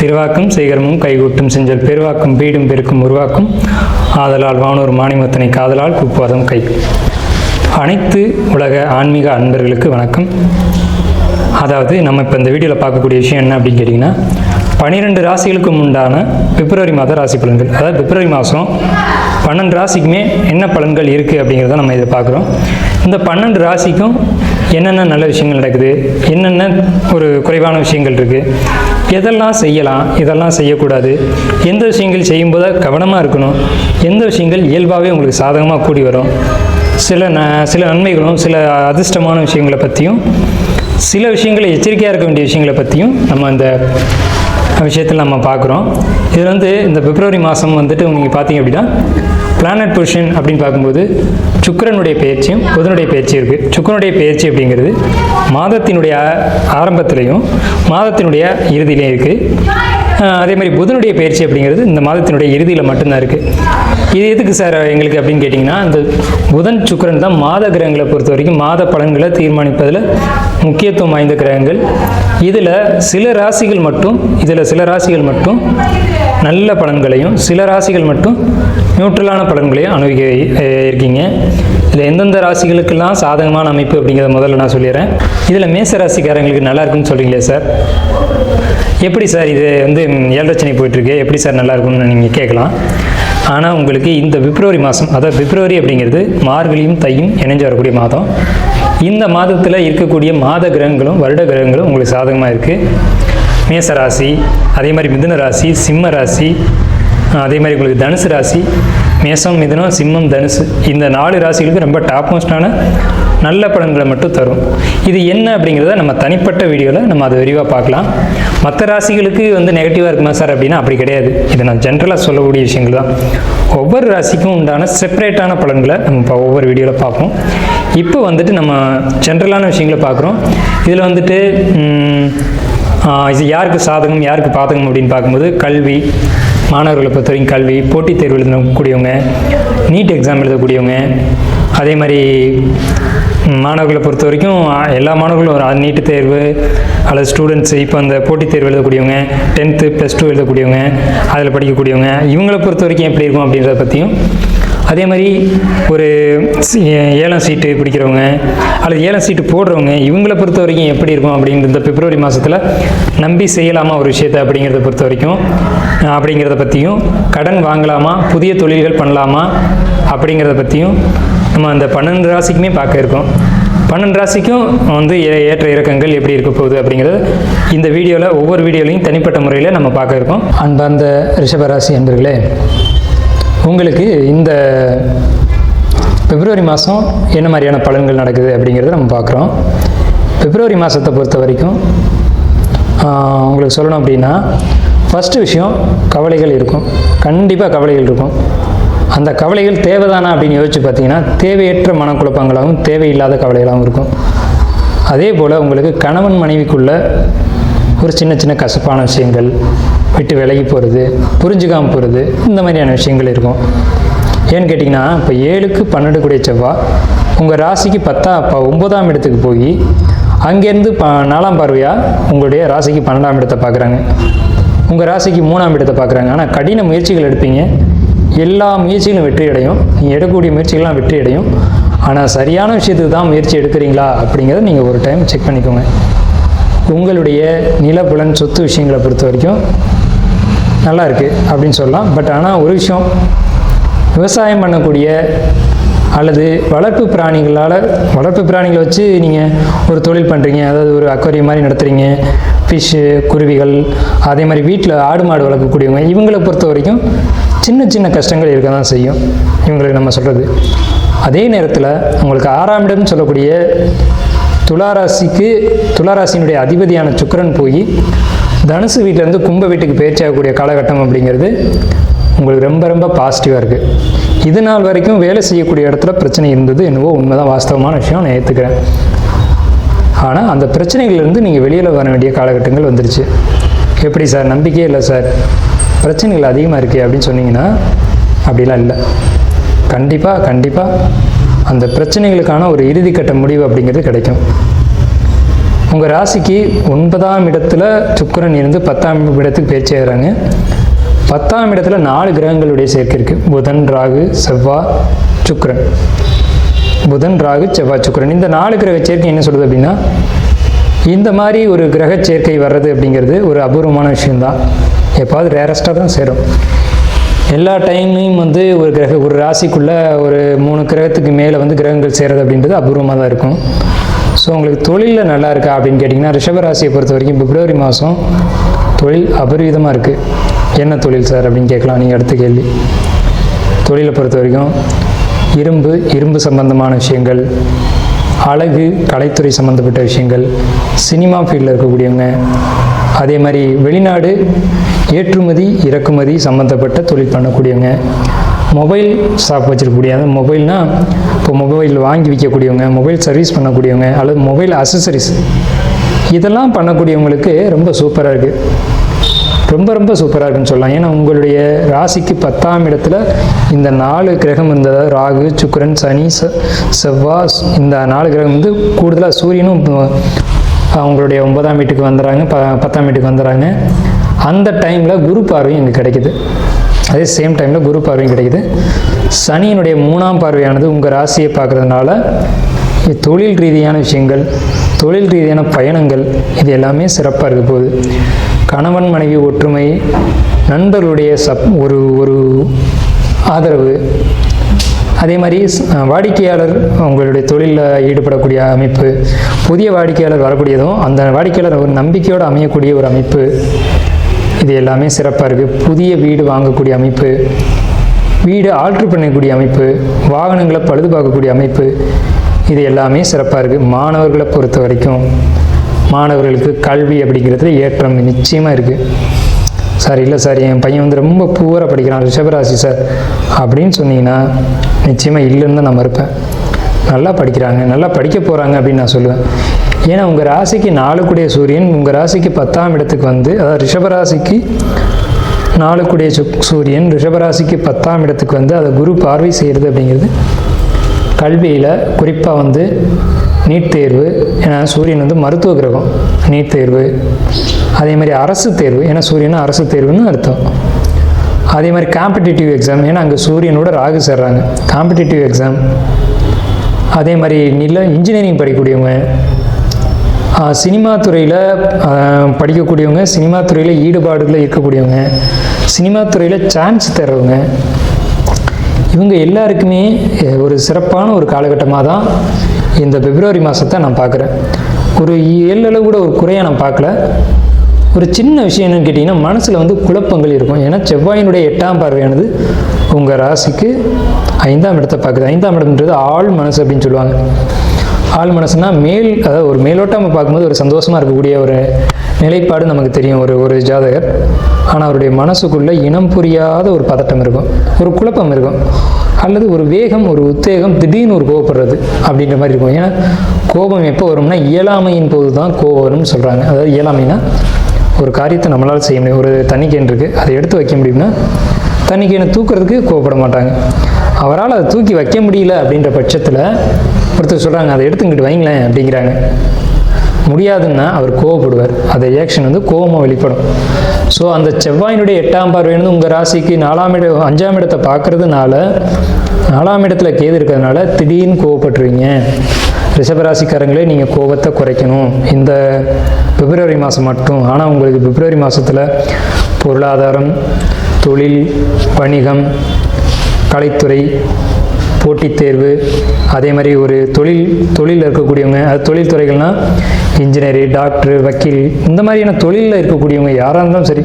திருவாக்கும் சேகரமும் கைகூட்டும் செஞ்சல் பெருவாக்கும் பீடும் பெருக்கும் உருவாக்கும் ஆதலால் வானூர் மாணிமத்தனை காதலால் கூப்பாதம் கை. அனைத்து உலக ஆன்மீக அன்பர்களுக்கு வணக்கம். அதாவது நம்ம இப்போ இந்த வீடியோவில் பார்க்கக்கூடிய விஷயம் என்ன அப்படின்னு கேட்டிங்கன்னா, 12 ராசிகளுக்கும் உண்டான பிப்ரவரி மாத ராசி பலன்கள். அதாவது பிப்ரவரி மாதம் 12 ராசிக்குமே என்ன பலன்கள் இருக்குது அப்படிங்கிறத நம்ம இதை பார்க்குறோம். இந்த 12 ராசிக்கும் என்னென்ன நல்ல விஷயங்கள் நடக்குது, என்னென்ன ஒரு குறைவான விஷயங்கள் இருக்குது, எதெல்லாம் செய்யலாம், இதெல்லாம் செய்யக்கூடாது, எந்த விஷயங்கள் செய்யும்போது கவனமாக இருக்கணும், எந்த விஷயங்கள் இயல்பாகவே உங்களுக்கு சாதகமாக கூடி வரும், சில நன்மைகளும் சில அதிர்ஷ்டமான விஷயங்களை பற்றியும் சில விஷயங்களை எச்சரிக்கையாக இருக்க வேண்டிய விஷயங்களை பற்றியும் நம்ம இந்த விஷயத்தில் நம்ம பார்க்குறோம். இதில் இந்த பிப்ரவரி மாதம் நீங்கள் பார்த்தீங்க அப்படின்னா பிளானட் பொசிஷன் அப்படின்னு பார்க்கும்போது சுக்கிரனுடைய பயிற்சியும் புதனுடைய பயிற்சியும் இருக்குது. சுக்கிரனுடைய பயிற்சி அப்படிங்கிறது மாதத்தினுடைய ஆரம்பத்திலையும் மாதத்தினுடைய இறுதியிலையும் இருக்குது. அதே மாதிரி புதனுடைய பயிற்சி அப்படிங்கிறது இந்த மாதத்தினுடைய இறுதியில் மட்டும்தான் இருக்குது. இது எதுக்கு சார் எங்களுக்கு அப்படின்னு கேட்டிங்கன்னா, இந்த புதன் சுக்கிரன் தான் மாத கிரகங்களை பொறுத்த வரைக்கும் மாத பலன்களை தீர்மானிப்பதில் முக்கியத்துவம் வாய்ந்த கிரகங்கள். இதில் சில ராசிகள் மட்டும் நல்ல பலன்களையும் சில ராசிகள் மட்டும் நியூட்ரலான பலன்களையும் அனுபவிக்க இருக்கீங்க. இதில் எந்தெந்த ராசிகளுக்கெல்லாம் சாதகமான அமைப்பு அப்படிங்கிறத முதல்ல நான் சொல்லிடுறேன். இதில் மேச ராசிக்காரங்களுக்கு நல்லா இருக்குன்னு சொல்கிறீங்களே சார், எப்படி சார் இது 7 சனி போயிட்டுருக்கு, எப்படி சார் நல்லா இருக்கும்னு நீங்கள் கேட்கலாம். ஆனால் உங்களுக்கு இந்த பிப்ரவரி மாதம், அதாவது பிப்ரவரி அப்படிங்கிறது மார்கழியும் தையும் இணைஞ்சு வரக்கூடிய மாதம். இந்த மாதத்தில் இருக்கக்கூடிய மாத கிரகங்களும் வருட கிரகங்களும் உங்களுக்கு சாதகமாக இருக்குது. மேச ராசி, அதே மாதிரி மிதுன ராசி, சிம்ம ராசி, அதே மாதிரி உங்களுக்கு தனுசு ராசி, மேசம், மிதுனம், சிம்மம், தனுசு, இந்த 4 ராசிகளுக்கு ரொம்ப டாப் மோஸ்டான நல்ல பலன்களை மட்டும் தரும். இது என்ன அப்படிங்கிறத நம்ம தனிப்பட்ட வீடியோவில் நம்ம அதை விரிவாக பார்க்கலாம். மற்ற ராசிகளுக்கு நெகட்டிவாக இருக்குமா சார் அப்படின்னா அப்படி கிடையாது. இது நான் ஜென்ரலாக சொல்லக்கூடிய விஷயங்கள் தான். ஒவ்வொரு ராசிக்கும் உண்டான செப்பரேட்டான பலன்களை நம்ம இப்போ ஒவ்வொரு வீடியோவில் பார்ப்போம். இப்போ நம்ம ஜென்ரலான விஷயங்களை பார்க்குறோம். இதில் இது யாருக்கு சாதகம் யாருக்கு பாதகம் அப்படின்னு பார்க்கும்போது கல்வி, மாணவர்களை பொறுத்த வரைக்கும் கல்வி, போட்டித் தேர்வு எழுதக்கூடியவங்க, நீட் எக்ஸாம் எழுதக்கூடியவங்க, அதே மாதிரி மாணவர்களை பொறுத்த வரைக்கும் எல்லா மாணவர்களும் ஒரு நீட்டு தேர்வு அல்லது ஸ்டூடெண்ட்ஸு இப்போ அந்த போட்டித் தேர்வு எழுதக்கூடியவங்க, 10th +2 எழுதக்கூடியவங்க, அதில் படிக்கக்கூடியவங்க, இவங்களை பொறுத்த வரைக்கும் எப்படி இருக்கும் அப்படின்றத பற்றியும், அதே மாதிரி ஒரு 7ஆம் சீட்டு பிடிக்கிறவங்க அல்லது 7ஆம் சீட்டு போடுறவங்க, இவங்களை பொறுத்த வரைக்கும் எப்படி இருக்கும் அப்படிங்கிற இந்த பிப்ரவரி மாதத்தில் நம்பி செய்யலாமா ஒரு விஷயத்தை அப்படிங்கிறத பொறுத்த வரைக்கும் அப்படிங்கிறத பற்றியும், கடன் வாங்கலாமா, புதிய தொழில்கள் பண்ணலாமா அப்படிங்கிறத பற்றியும் நம்ம அந்த 12 ராசிக்குமே பார்க்க இருக்கோம். 12 ராசிக்கும் ஏற்ற இறக்கங்கள் எப்படி இருக்க போகுது அப்படிங்கிறது இந்த வீடியோவில் ஒவ்வொரு வீடியோலையும் தனிப்பட்ட முறையில் நம்ம பார்க்க இருக்கோம். அன்பார்ந்த ரிஷபராசி அன்பர்களே, உங்களுக்கு இந்த பிப்ரவரி மாதம் என்ன மாதிரியான பலன்கள் நடக்குது அப்படிங்கிறத நம்ம பார்க்குறோம். பிப்ரவரி மாதத்தை பொறுத்த வரைக்கும் உங்களுக்கு சொல்லணும் அப்படின்னா, ஃபஸ்ட்டு விஷயம் கவலைகள் இருக்கும். கண்டிப்பாக கவலைகள் இருக்கும். அந்த கவலைகள் தேவைதானா அப்படின்னு யோசிச்சு பார்த்தீங்கன்னா தேவையற்ற மனக்குழப்பங்களாகவும் தேவையில்லாத கவலைகளாகவும் இருக்கும். அதே போல் உங்களுக்கு கணவன் மனைவிக்குள்ள ஒரு சின்ன சின்ன கசப்பான விஷயங்கள், விட்டு விலகி போகிறது, புரிஞ்சுக்காமல் போகிறது, இந்த மாதிரியான விஷயங்கள் இருக்கும். ஏன்னு கேட்டிங்கன்னா, இப்போ 7க்கு 12 கூடிய செவ்வாய் உங்கள் ராசிக்கு 9ஆம் இடத்துக்கு போய் அங்கேருந்து 4ஆம் பார்வையாக உங்களுடைய ராசிக்கு 12ஆம் இடத்தை பார்க்குறாங்க, உங்கள் ராசிக்கு 3ஆம் இடத்தை பார்க்குறாங்க. ஆனால் கடின முயற்சிகள் எடுப்பீங்க, எல்லா முயற்சிகளும் வெற்றி அடையும், நீங்கள் எடுக்கக்கூடிய முயற்சிகள்லாம் வெற்றி அடையும். ஆனால் சரியான விஷயத்துக்கு தான் முயற்சி எடுக்கிறீங்களா அப்படிங்கிறத நீங்கள் ஒரு டைம் செக் பண்ணிக்கோங்க. உங்களுடைய நிலப்புலன் சொத்து விஷயங்களை பொறுத்த வரைக்கும் நல்லா இருக்குது அப்படின்னு சொல்லலாம். பட் ஆனால் ஒரு விஷயம், விவசாயம் பண்ணக்கூடிய அல்லது வளர்ப்பு பிராணிகளை வச்சு நீங்கள் ஒரு தொழில் பண்ணுறீங்க, அதாவது ஒரு அக்வாரியம் மாதிரி நடத்துகிறீங்க, ஃபிஷ்ஷு, குருவிகள், அதே மாதிரி வீட்டில் ஆடு மாடு வளர்க்கக்கூடியவங்க, இவங்களை பொறுத்த வரைக்கும் சின்ன சின்ன கஷ்டங்கள் இருக்க தான் செய்யும் இவங்களுக்கு நம்ம சொல்கிறது. அதே நேரத்தில் உங்களுக்கு 6ஆம் இடம்னு சொல்லக்கூடிய துளாராசியினுடைய அதிபதியான சுக்கிரன் போய் தனுசு வீட்டிலேருந்து கும்ப வீட்டுக்கு பயிற்சியாகக்கூடிய காலகட்டம் அப்படிங்கிறது உங்களுக்கு ரொம்ப ரொம்ப பாசிட்டிவாக இருக்குது. இது நாள் வரைக்கும் வேலை செய்யக்கூடிய இடத்துல பிரச்சனை இருந்தது, என்னவோ உண்மைதான், வாஸ்தவமான விஷயம், நான் ஏற்றுக்கிறேன். ஆனால் அந்த பிரச்சனைகள்லேருந்து நீங்கள் வெளியில் வர வேண்டிய காலகட்டங்கள் வந்துருச்சு. எப்படி சார், நம்பிக்கையே இல்லை சார், பிரச்சனைகள் அதிகமாக இருக்குது அப்படின்னு சொன்னீங்கன்னா அப்படிலாம் இல்லை. கண்டிப்பாக அந்த பிரச்சனைகளுக்கான ஒரு இறுதிக்கட்ட முடிவு அப்படிங்கிறது கிடைக்கும். உங்கள் ராசிக்கு 9ஆம் இடத்துல சுக்கிரன் இருந்து 10ஆம் இடத்துக்கு பயிற்சி ஆகிறாங்க. 10ஆம் இடத்துல 4 கிரகங்களுடைய சேர்க்கை இருக்குது. புதன், ராகு, செவ்வாய், சுக்கிரன். புதன், ராகு, செவ்வாய், சுக்கிரன். இந்த 4 கிரக சேர்க்கை என்ன சொல்லுது அப்படின்னா, இந்த மாதிரி ஒரு கிரக சேர்க்கை வர்றது அப்படிங்கிறது ஒரு அபூர்வமான விஷயம்தான். எப்பாவது ரேரஸ்ட்டாக தான் சேரும். எல்லா டைம்லையும் வந்து ஒரு ராசிக்குள்ளே ஒரு 3 கிரகத்துக்கு மேலே வந்து கிரகங்கள் சேருறது அப்படின்றது அபூர்வமாக தான் இருக்கும். ஸோ உங்களுக்கு தொழிலில் நல்லா இருக்கா அப்படின்னு கேட்டிங்கன்னா, ரிஷபராசியை பொறுத்த வரைக்கும் பிப்ரவரி மாதம் தொழில் அபரிவிதமாக இருக்குது. என்ன தொழில் சார் அப்படின்னு கேட்கலாம் நீங்கள் அடுத்த கேள்வி. தொழிலை பொறுத்த வரைக்கும் இரும்பு சம்பந்தமான விஷயங்கள், அழகு, கலைத்துறை சம்மந்தப்பட்ட விஷயங்கள், சினிமா ஃபீல்டில் இருக்கக்கூடியவங்க, அதே மாதிரி வெளிநாடு ஏற்றுமதி இறக்குமதி சம்மந்தப்பட்ட தொழில் பண்ணக்கூடியவங்க, மொபைல் ஷாப் வச்சுருக்கக்கூடிய, மொபைல்னால் இப்போ மொபைல் வாங்கி விற்கக்கூடியவங்க, மொபைல் சர்வீஸ் பண்ணக்கூடியவங்க, அல்லது மொபைல் அசசரிஸ், இதெல்லாம் பண்ணக்கூடியவங்களுக்கு ரொம்ப சூப்பராக இருக்குது. ரொம்ப சூப்பராக இருக்குன்னு சொல்லலாம். ஏன்னா உங்களுடைய ராசிக்கு 10ஆம் இடத்துல இந்த 4 கிரகம் இருந்தது. ராகு, சுக்கிரன், சனி, செவ்வாய், இந்த 4 கிரகம் வந்து கூடுதலாக சூரியனும் அவங்களுடைய 9ஆம் வீட்டுக்கு வந்துடுறாங்க, 10ஆம் வீட்டுக்கு வந்துடுறாங்க. அந்த டைமில் குரு பார்வையும் இங்கே கிடைக்குது. அதே சேம் டைமில் குரு பார்வையும் கிடைக்குது. சனியினுடைய 3ஆம் பார்வையானது உங்கள் ராசியை பார்க்குறதுனால தொழில் ரீதியான விஷயங்கள், தொழில் ரீதியான பயணங்கள், இது எல்லாமே சிறப்பாக இருக்க போகுது. கணவன் மனைவி ஒற்றுமை, நண்பர்களுடைய ஒரு ஆதரவு, அதே மாதிரி வாடிக்கையாளர் உங்களுடைய தொழிலில் ஈடுபடக்கூடிய அமைப்பு, புதிய வாடிக்கையாளர் வரக்கூடியதும் அந்த வாடிக்கையாளர் ஒரு நம்பிக்கையோடு அமையக்கூடிய ஒரு அமைப்பு, இது எல்லாமே சிறப்பாக இருக்குது. புதிய வீடு வாங்கக்கூடிய அமைப்பு, வீடு ஆல்ட்ரு பண்ணக்கூடிய அமைப்பு, வாகனங்களை பழுது பார்க்கக்கூடிய அமைப்பு, இது எல்லாமே சிறப்பாக இருக்குது. மாணவர்களை பொறுத்த வரைக்கும் மாணவர்களுக்கு கல்வி அப்படிங்கிறதுல ஏற்றம் நிச்சயமாக இருக்குது. சார் இல்லை சார் என் பையன் வந்து ரொம்ப பூவராக படிக்கிறான் ரிஷபராசி சார் அப்படின்னு சொன்னீங்கன்னா நிச்சயமாக இல்லைன்னு தான் நான் இருப்பேன். நல்லா படிக்கிறாங்க, நல்லா படிக்க போகிறாங்க அப்படின்னு நான் சொல்லுவேன். ஏன்னா உங்கள் ராசிக்கு 4 கூடிய சூரியன் உங்கள் ராசிக்கு 10ஆம் இடத்துக்கு வந்து, அதாவது ரிஷபராசிக்கு 4 கூடிய சூரியன் ரிஷபராசிக்கு 10ஆம் இடத்துக்கு வந்து அதை குரு பார்வை செய்கிறது அப்படிங்கிறது கல்வியில் குறிப்பாக வந்து நீட் தேர்வு, ஏன்னா சூரியன் வந்து மருத்துவ கிரகம், நீட் தேர்வு, அதே மாதிரி அரசு தேர்வு, ஏன்னா சூரியன் அரசு தேர்வுன்னு அர்த்தம். அதே மாதிரி காம்படிட்டிவ் எக்ஸாம், ஏன்னா அங்கே சூரியனோட ராகு சேர்றாங்க, காம்படிட்டிவ் எக்ஸாம். அதே மாதிரி இன்ஜினியரிங் படிக்கக்கூடியவங்க, சினிமா துறையில் படிக்கக்கூடியவங்க, சினிமா துறையில் ஈடுபாடுகளில் இருக்கக்கூடியவங்க, சினிமா துறையில் சான்ஸ் தர்றவங்க, இவங்க எல்லாருக்குமே ஒரு சிறப்பான ஒரு காலகட்டமாக தான் இந்த பிப்ரவரி மாதத்தை நான் பார்க்குறேன். ஒரு ஏழளவு கூட ஒரு குறையாக நான் பார்க்கல. ஒரு சின்ன விஷயம் என்னன்னு கேட்டிங்கன்னா, மனசில் வந்து குழப்பங்கள் இருக்கும். ஏன்னா செவ்வாயினுடைய 8ஆம் பார்வையானது உங்கள் ராசிக்கு 5ஆம் இடத்தை பார்க்குது. 5ஆம் இடம்ன்றது ஆள் மனசு அப்படின்னு சொல்லுவாங்க. ஆள் மனசுனா அதாவது ஒரு மேலோட்டமாக பார்க்கும்போது ஒரு சந்தோஷமாக இருக்கக்கூடிய ஒரு நிலைப்பாடு நமக்கு தெரியும் ஒரு ஜாதகர். ஆனால் அவருடைய மனசுக்குள்ளே இனம் புரியாத ஒரு பதட்டம் இருக்கும், ஒரு குழப்பம் இருக்கும், அல்லது ஒரு வேகம், ஒரு உத்வேகம், திடீர்னு ஒரு கோவப்படுறது அப்படின்ற மாதிரி இருக்கும். ஏன்னா கோபம் எப்போ வரும்னா இயலாமையின் போது தான் கோபம் வரும்னு சொல்கிறாங்க. அதாவது இயலாமைனா ஒரு காரியத்தை நம்மளால் செய்ய முடியும். ஒரு தண்ணி கேன் இருக்குது, அதை எடுத்து வைக்க முடியும்னா தண்ணி கேனை தூக்குறதுக்கு கோவப்பட மாட்டாங்க. அவரால் அதை தூக்கி வைக்க முடியல அப்படின்ற பட்சத்தில் ஒருத்தர் சொல்கிறாங்க அதை எடுத்துக்கிட்டு வைங்களேன் அப்படிங்கிறாங்க. முடியாதுன்னா அவர் கோவப்படுவார். அந்த ரியாக்ஷன் வந்து கோபமாக வெளிப்படும். ஸோ அந்த செவ்வாயினுடைய 8ஆம் பார்வையானது உங்கள் ராசிக்கு 5ஆம் இடத்தை பார்க்கறதுனால, 4ஆம் இடத்துல கேது இருக்கிறதுனால திடீர்னு கோவப்பட்டுருவீங்க. ரிஷபராசிக்காரங்களே நீங்கள் கோபத்தை குறைக்கணும் இந்த பிப்ரவரி மாதம் மட்டும். ஆனால் உங்களுக்கு பிப்ரவரி மாதத்தில் பொருளாதாரம், தொழில், வணிகம், கலைத்துறை, போட்டித் தேர்வு, அதே மாதிரி ஒரு தொழிலில் இருக்கக்கூடியவங்க, அது தொழில் துறைகள்னால் இன்ஜினியரு, டாக்டரு, வக்கீல், இந்த மாதிரியான தொழிலில் இருக்கக்கூடியவங்க யாராக இருந்தாலும் சரி,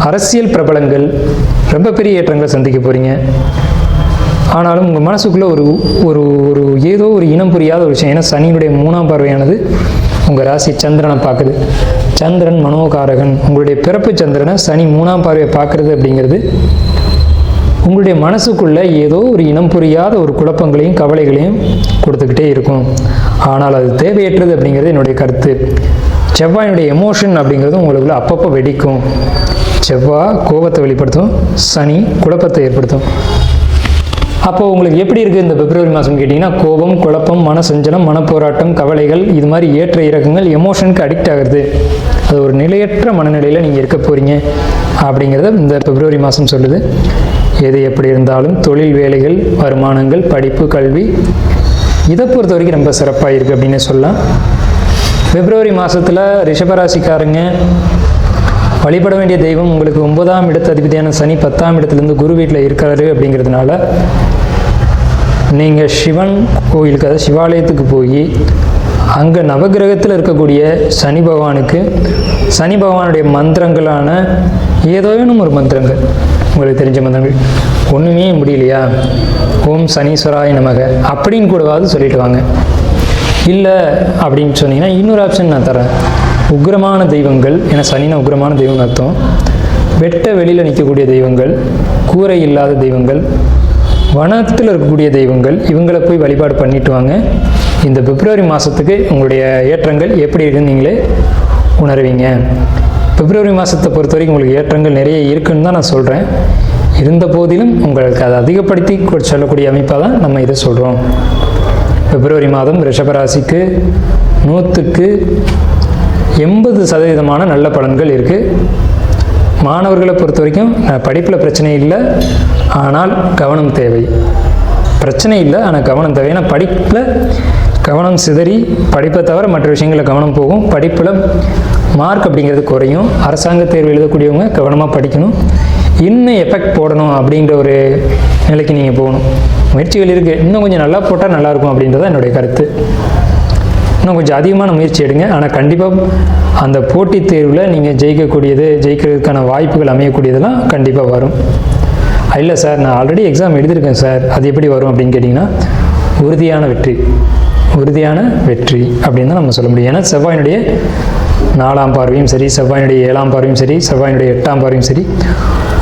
அரசியல் பிரபலங்கள் ரொம்ப பெரிய ஏற்றங்களை சந்திக்க போகிறீங்க. ஆனாலும் உங்கள் மனசுக்குள்ளே ஒரு ஏதோ ஒரு இனம் புரியாத ஒரு விஷயம். ஏன்னா சனியினுடைய 3ஆம் பார்வையானது உங்கள் ராசி சந்திரனை பார்க்குது. சந்திரன் மனோகாரகன். உங்களுடைய பிறப்பு சந்திரனை சனி 3ஆம் பார்வையை பார்க்குறது அப்படிங்கிறது உங்களுடைய மனசுக்குள்ளே ஏதோ ஒரு இனம் புரியாத ஒரு குழப்பங்களையும் கவலைகளையும் கொடுத்துக்கிட்டே இருக்கும். ஆனால் அது தேவையற்றது அப்படிங்கிறது என்னுடைய கருத்து. செவ்வாயினுடைய எமோஷன் அப்படிங்கிறது உங்களுக்குள்ள அப்பப்போ வெடிக்கும். செவ்வாய் கோபத்தை வெளிப்படுத்தும், சனி குழப்பத்தை ஏற்படுத்தும். அப்போது உங்களுக்கு எப்படி இருக்குது இந்த பிப்ரவரி மாதம் கேட்டிங்கன்னா, கோபம், குழப்பம், மன சஞ்சலம், மனப்போராட்டம், கவலைகள், இது மாதிரி ஏற்ற இறக்கங்கள், எமோஷனுக்கு அடிக்ட் ஆகிறது, அது ஒரு நிலையற்ற மனநிலையில் நீங்கள் இருக்க போகிறீங்க அப்படிங்கிறத இந்த பிப்ரவரி மாதம் சொல்லுது. எது எப்படி இருந்தாலும் தொழில், வேலைகள், வருமானங்கள், படிப்பு, கல்வி, இதை பொறுத்த வரைக்கும் ரொம்ப சிறப்பாக இருக்குது அப்படின்னு சொல்லலாம். பிப்ரவரி மாதத்தில் ரிஷபராசிக்காரங்க வழிபட வேண்டிய தெய்வம் உங்களுக்கு 9ஆம் இடத்து அதிபதியான சனி 10ஆம் இடத்துலேருந்து குரு வீட்டில் இருக்காரு அப்படிங்கிறதுனால நீங்கள் சிவன் கோயிலுக்கு, அதாவது சிவாலயத்துக்கு போய் அங்கே நவகிரகத்தில் இருக்கக்கூடிய சனி பகவானுக்கு சனி பகவானுடைய மந்திரங்களான ஏதோனும் ஒரு மந்திரங்கள், உங்களுக்கு தெரிஞ்ச மந்திரங்கள், ஒன்றுமே முடியலையா, ஓம் சனீஸ்வராய நமக அப்படின்னு கூடவாது சொல்லிட்டு வாங்க. இல்லை அப்படின்னு சொன்னீங்கன்னா இன்னொரு ஆப்ஷன் நான் தரேன். உக்ரமான தெய்வங்கள், ஏன்னா சனினா உக்ரமான தெய்வம் அர்த்தம். வெட்ட வெளியில் நிற்கக்கூடிய தெய்வங்கள், கூரை இல்லாத தெய்வங்கள், வனத்தில் இருக்கக்கூடிய தெய்வங்கள், இவங்களை போய் வழிபாடு பண்ணிட்டு வாங்க. இந்த பிப்ரவரி மாதத்துக்கு உங்களுடைய ஏற்றங்கள் எப்படி இருக்குன்னு நீங்களே உணர்வீங்க. பிப்ரவரி மாதத்தை பொறுத்த வரைக்கும் உங்களுக்கு ஏற்றங்கள் நிறைய இருக்குன்னு தான் நான் சொல்கிறேன். இருந்த போதிலும் உங்களுக்கு அதை அதிகப்படுத்தி சொல்லக்கூடிய அமைப்பாக தான் நம்ம இதை சொல்கிறோம். பிப்ரவரி மாதம் ரிஷபராசிக்கு 100க்கு 80% நல்ல பலன்கள் இருக்குது. மாணவர்களை பொறுத்த வரைக்கும் படிப்பில் பிரச்சனை இல்லை, ஆனால் கவனம் தேவை. பிரச்சனை இல்லை, ஆனால் கவனம் தேவை. ஏன்னா படிப்பில் கவனம் சிதறி படிப்பை தவிர மற்ற விஷயங்களில் கவனம் போகும். படிப்பில் மார்க் அப்படிங்கிறது குறையும். அரசாங்க தேர்வு எழுதக்கூடியவங்க கவனமாக படிக்கணும். இன்னும் எஃபெக்ட் போடணும் அப்படிங்கிற ஒரு நிலைக்கு நீங்கள் போகணும். முயற்சிகள் இருக்குது, இன்னும் கொஞ்சம் நல்லா போட்டால் நல்லாயிருக்கும் அப்படின்றத என்னுடைய கருத்து. இன்னும் கொஞ்சம் அதிகமான முயற்சி எடுங்க. ஆனால் கண்டிப்பாக அந்த போட்டித் தேர்வில் நீங்கள் ஜெயிக்கிறதுக்கான வாய்ப்புகள் அமையக்கூடியதெல்லாம் கண்டிப்பாக வரும். இல்லை சார், நான் ஆல்ரெடி எக்ஸாம் எழுதியிருக்கேன் சார், அது எப்படி வரும் அப்படின்னு கேட்டிங்கன்னா, உறுதியான வெற்றி அப்படின்னு தான் நம்ம சொல்ல முடியும். ஏன்னா செவ்வாயினுடைய 4ஆம் பார்வையும் சரி, செவ்வாயினுடைய 7ஆம் பார்வையும் சரி, செவ்வாயினுடைய 8ஆம் பார்வையும் சரி,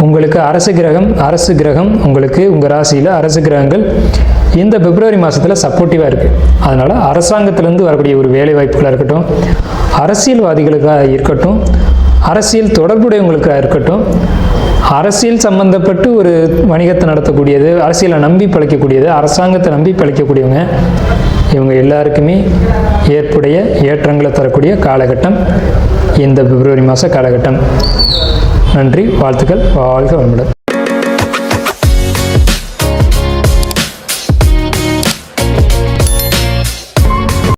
உங்களுக்கு அரசு கிரகம் உங்களுக்கு உங்கள் ராசியில் அரசு கிரகங்கள் இந்த பிப்ரவரி மாதத்தில் சப்போர்ட்டிவாக இருக்குது. அதனால் அரசாங்கத்திலேருந்து வரக்கூடிய ஒரு வேலை வாய்ப்புகளாக இருக்கட்டும், அரசியல்வாதிகளுக்காக இருக்கட்டும், அரசியல் தொடர்புடையவங்களுக்காக இருக்கட்டும், அரசியல் சம்பந்தப்பட்டு ஒரு வணிகத்தை நடத்தக்கூடியது, அரசியலை நம்பி பழைக்கக்கூடியது, அரசாங்கத்தை நம்பி பழைக்கக்கூடியவங்க, இவங்க எல்லாருக்குமே ஏற்புடைய ஏற்றங்களை தரக்கூடிய காலகட்டம் இந்த பிப்ரவரி மாத காலகட்டம். நன்றி, வாழ்த்துக்கள், வாழ்க வளமுடன்.